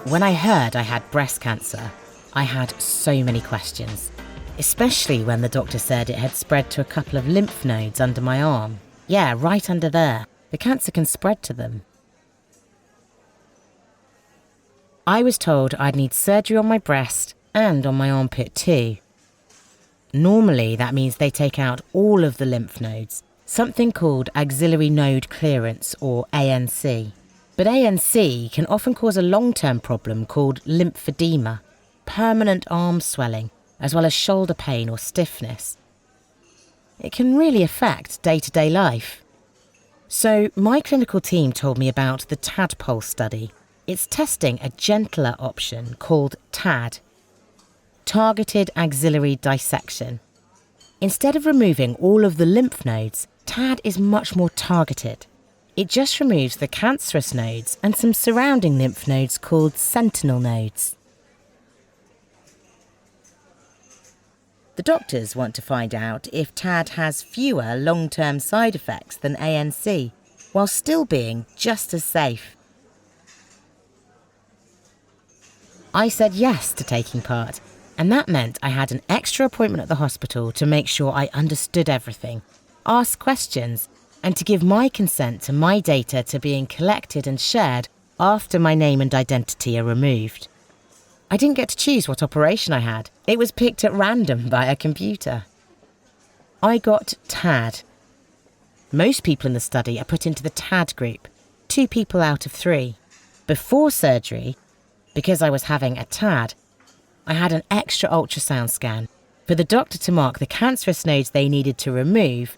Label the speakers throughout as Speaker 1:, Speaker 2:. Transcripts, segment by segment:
Speaker 1: When I heard I had breast cancer, I had so many questions, especially when the doctor said it had spread to a couple of lymph nodes under my arm. Yeah, right under there. The cancer can spread to them. I was told I'd need surgery on my breast and on my armpit too. Normally, that means they take out all of the lymph nodes, something called axillary node clearance, or ANC. But ANC can often cause a long-term problem called lymphedema, permanent arm swelling, as well as shoulder pain or stiffness. It can really affect day-to-day life. So my clinical team told me about the TADPOLE study. It's testing a gentler option called TAD, targeted axillary dissection. Instead of removing all of the lymph nodes, TAD is much more targeted. It just removes the cancerous nodes and some surrounding lymph nodes called sentinel nodes. The doctors want to find out if TAD has fewer long-term side effects than ANC, while still being just as safe. I said yes to taking part, and that meant I had an extra appointment at the hospital to make sure I understood everything, ask questions, and to give my consent to my data to being collected and shared after my name and identity are removed. I didn't get to choose what operation I had. It was picked at random by a computer. I got TAD. Most people in the study are put into the TAD group, 2 people out of 3. Before surgery, because I was having a TAD, I had an extra ultrasound scan for the doctor to mark the cancerous nodes they needed to remove,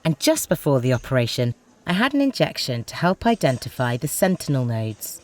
Speaker 1: and just before the operation, I had an injection to help identify the sentinel nodes.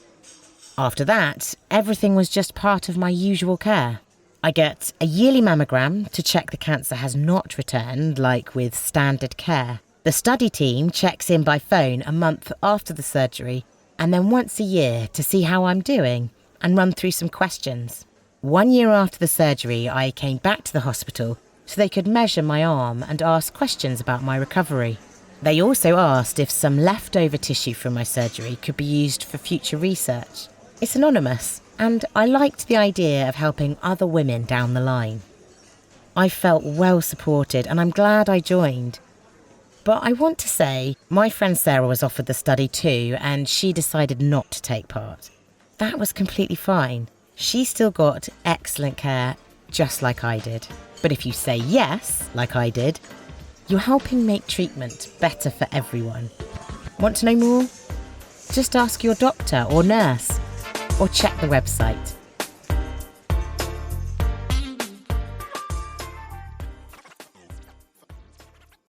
Speaker 1: After that, everything was just part of my usual care. I get a yearly mammogram to check the cancer has not returned, like with standard care. The study team checks in by phone a month after the surgery, and then once a year to see how I'm doing and run through some questions. 1 year after the surgery, I came back to the hospital so they could measure my arm and ask questions about my recovery. They also asked if some leftover tissue from my surgery could be used for future research. It's anonymous, and I liked the idea of helping other women down the line. I felt well supported, and I'm glad I joined. But I want to say, my friend Sarah was offered the study too, and she decided not to take part. That was completely fine. She still got excellent care, just like I did. But if you say yes, like I did, you're helping make treatment better for everyone. Want to know more? Just ask your doctor or nurse, or check the website.